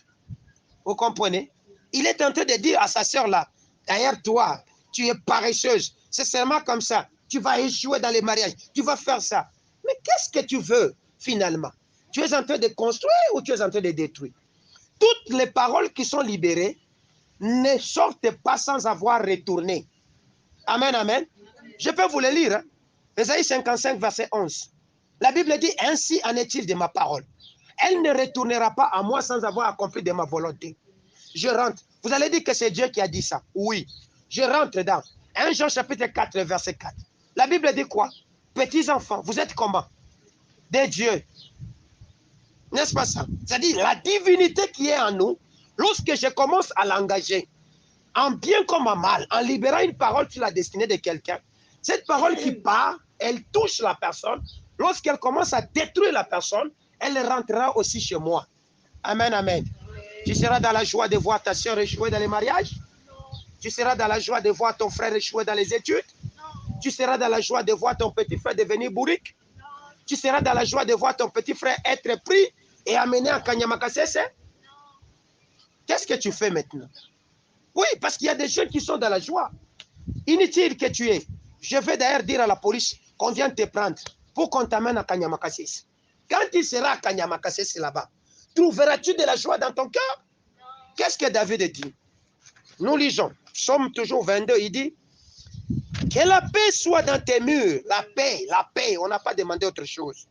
Vous comprenez? Il est en train de dire à sa sœur là, d'ailleurs toi, tu es paresseuse. C'est seulement comme ça. Tu vas échouer dans les mariages. Tu vas faire ça. Mais qu'est-ce que tu veux finalement? Tu es en train de construire ou tu es en train de détruire? Toutes les paroles qui sont libérées ne sortent pas sans avoir retourné. Amen, amen. Je peux vous le lire. Hein? Ésaïe 55, verset 11. La Bible dit, ainsi en est-il de ma parole. Elle ne retournera pas à moi sans avoir accompli de ma volonté. Je rentre. Vous allez dire que c'est Dieu qui a dit ça. Oui. Je rentre dans 1 Jean chapitre 4, verset 4. La Bible dit quoi? Petits enfants, vous êtes comment? Des dieux. N'est-ce pas ça? C'est-à-dire la divinité qui est en nous, lorsque je commence à l'engager, en bien comme en mal, en libérant une parole sur la destinée de quelqu'un, cette parole qui part, elle touche la personne. Lorsqu'elle commence à détruire la personne, elle rentrera aussi chez moi. Amen, amen. Tu seras dans la joie de voir ta soeur échouer dans les mariages. Tu seras dans la joie de voir ton frère échouer dans les études. Tu seras dans la joie de voir ton petit frère devenir bourrique. Tu seras dans la joie de voir ton petit frère être pris et amené à Kanyamakasese. Qu'est-ce que tu fais maintenant? Oui, parce qu'il y a des jeunes qui sont dans la joie. Inutile que tu es. Je vais d'ailleurs dire à la police qu'on vient te prendre pour qu'on t'amène à Kanyamakasese. Quand tu seras à Kanyamakasese là-bas, trouveras-tu de la joie dans ton cœur? Qu'est-ce que David dit? Nous lisons, Psaume toujours 22, il dit, que la paix soit dans tes murs. La paix, on n'a pas demandé autre chose.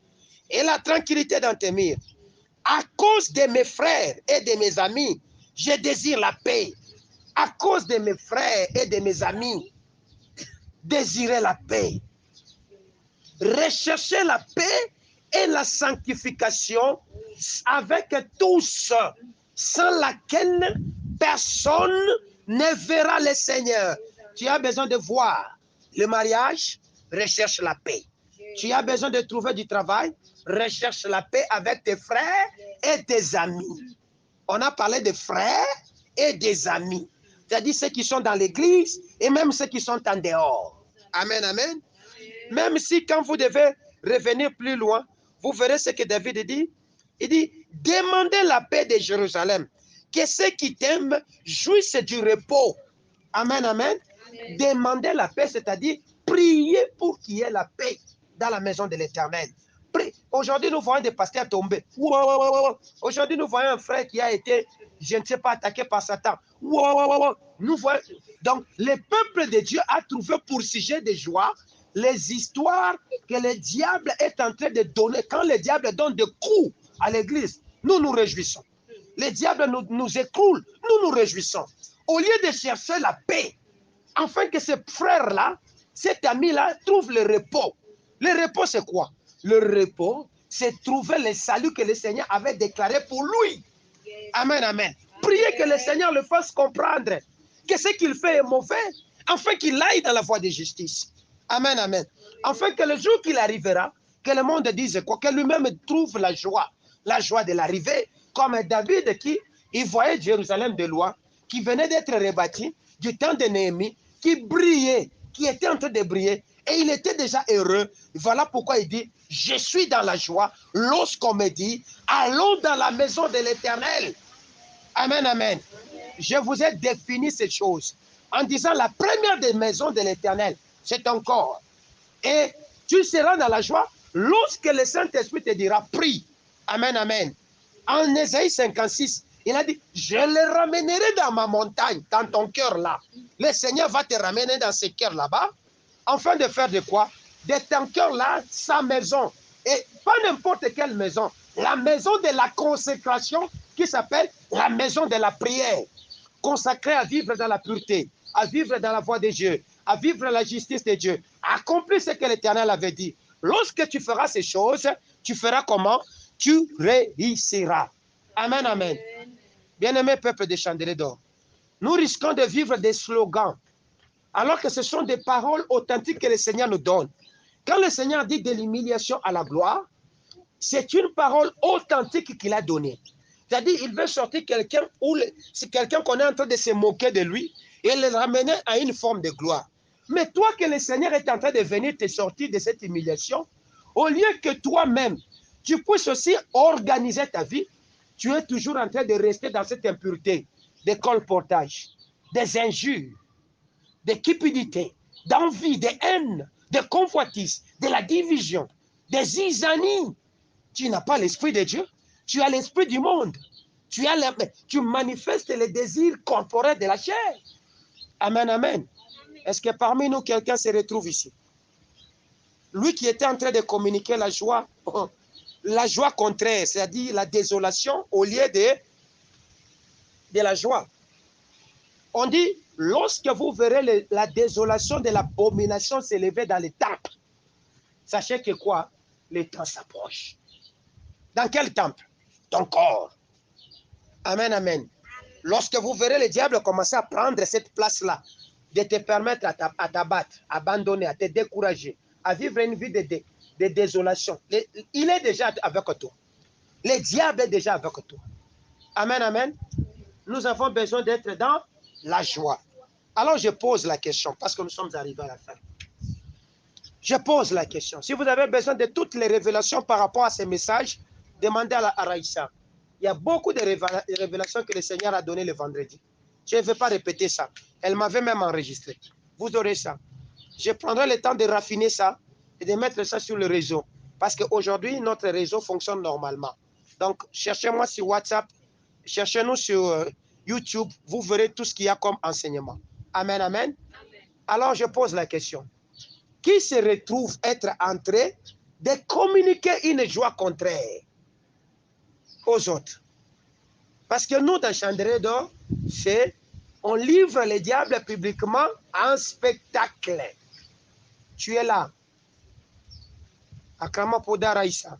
Et la tranquillité dans tes murs. À cause de mes frères et de mes amis, je désire la paix. À cause de mes frères et de mes amis, désirez la paix. Recherchez la paix et la sanctification avec tous, sans laquelle personne ne verra le Seigneur. Tu as besoin de voir le mariage, recherche la paix. Tu as besoin de trouver du travail, recherche la paix avec tes frères et tes amis. On a parlé de frères et des amis. C'est-à-dire ceux qui sont dans l'église et même ceux qui sont en dehors. Amen, amen. Même si quand vous devez revenir plus loin, vous verrez ce que David dit. Il dit, demandez la paix de Jérusalem. Que ceux qui t'aiment jouissent du repos. Amen, amen. Demandez la paix, c'est-à-dire priez pour qu'il y ait la paix dans la maison de l'Éternel. Aujourd'hui, nous voyons des pasteurs tomber. Aujourd'hui, nous voyons un frère qui a été, je ne sais pas, attaqué par Satan. Nous voyons... Donc, le peuple de Dieu a trouvé pour sujet de joie les histoires que le diable est en train de donner. Quand le diable donne des coups à l'église, nous nous réjouissons. Le diable nous écroule, nous nous réjouissons. Au lieu de chercher la paix, afin que ce frère-là, cet ami-là, trouve le repos. Le repos, c'est quoi? Le repos, c'est trouver le salut que le Seigneur avait déclaré pour lui. Amen, amen. Priez que le Seigneur le fasse comprendre que ce qu'il fait est mauvais afin qu'il aille dans la voie de justice. Amen, amen. Afin que le jour qu'il arrivera, que le monde dise quoi, que lui-même trouve la joie de l'arrivée, comme David qui, il voyait Jérusalem de loin, qui venait d'être rebâti du temps de Néhémie, qui brillait, qui était en train de briller, et il était déjà heureux. Voilà pourquoi il dit, je suis dans la joie lorsqu'on me dit, allons dans la maison de l'Éternel. Amen, amen. Je vous ai défini ces choses en disant la première des maisons de l'Éternel, c'est ton corps. Et tu seras dans la joie lorsque le Saint-Esprit te dira, prie. Amen, amen. En Ésaïe 56, il a dit, je les ramènerai dans ma montagne, dans ton cœur là. Le Seigneur va te ramener dans ce cœur là-bas, afin de faire de quoi? De ton cœur là, sa maison. Et pas n'importe quelle maison. La maison de la consécration qui s'appelle la maison de la prière. Consacrée à vivre dans la pureté, à vivre dans la voie de Dieu, à vivre la justice de Dieu. Accomplis ce que l'Éternel avait dit. Lorsque tu feras ces choses, tu feras comment? Tu réussiras. Amen, amen. Bien-aimé peuple des chandeliers d'or, nous risquons de vivre des slogans, alors que ce sont des paroles authentiques que le Seigneur nous donne. Quand le Seigneur dit de l'humiliation à la gloire, c'est une parole authentique qu'il a donnée. C'est-à-dire, il veut sortir quelqu'un ou c'est quelqu'un qu'on est en train de se moquer de lui et le ramener à une forme de gloire. Mais toi que le Seigneur est en train de venir te sortir de cette humiliation, au lieu que toi-même, tu puisses aussi organiser ta vie, tu es toujours en train de rester dans cette impureté, des colportages, des injures, de cupidité, d'envie, de haine, de convoitise, de la division, des isanies. Tu n'as pas l'esprit de Dieu, tu as l'esprit du monde. Tu manifestes les désirs corporels de la chair. Amen, amen. Est-ce que parmi nous, quelqu'un se retrouve ici? Lui qui était en train de communiquer la joie contraire, c'est-à-dire la désolation au lieu de la joie. On dit, lorsque vous verrez la désolation de l'abomination s'élever dans les temples, sachez que quoi? Le temps s'approche. Dans quel temple? Ton corps. Amen, amen. Lorsque vous verrez le diable commencer à prendre cette place-là, de te permettre à t'abattre, à abandonner, à te décourager, à vivre une vie de désolation, il est déjà avec toi. Le diable est déjà avec toi. Amen, amen. Nous avons besoin d'être dans la joie. Alors je pose la question, parce que nous sommes arrivés à la fin. Je pose la question. Si vous avez besoin de toutes les révélations par rapport à ces messages, demandez à Raïssa. Il y a beaucoup de révélations que le Seigneur a données le vendredi. Je ne vais pas répéter ça. Elle m'avait même enregistré. Vous aurez ça. Je prendrai le temps de raffiner ça et de mettre ça sur le réseau. Parce qu'aujourd'hui, notre réseau fonctionne normalement. Donc, cherchez-moi sur WhatsApp, cherchez-nous sur YouTube. Vous verrez tout ce qu'il y a comme enseignement. Amen, amen. Alors, je pose la question. Qui se retrouve être en train de communiquer une joie contraire aux autres? Parce que nous, dans Chandeliers d'Or, on livre le diable publiquement en spectacle. Tu es là. Akrama Poda Raïssa.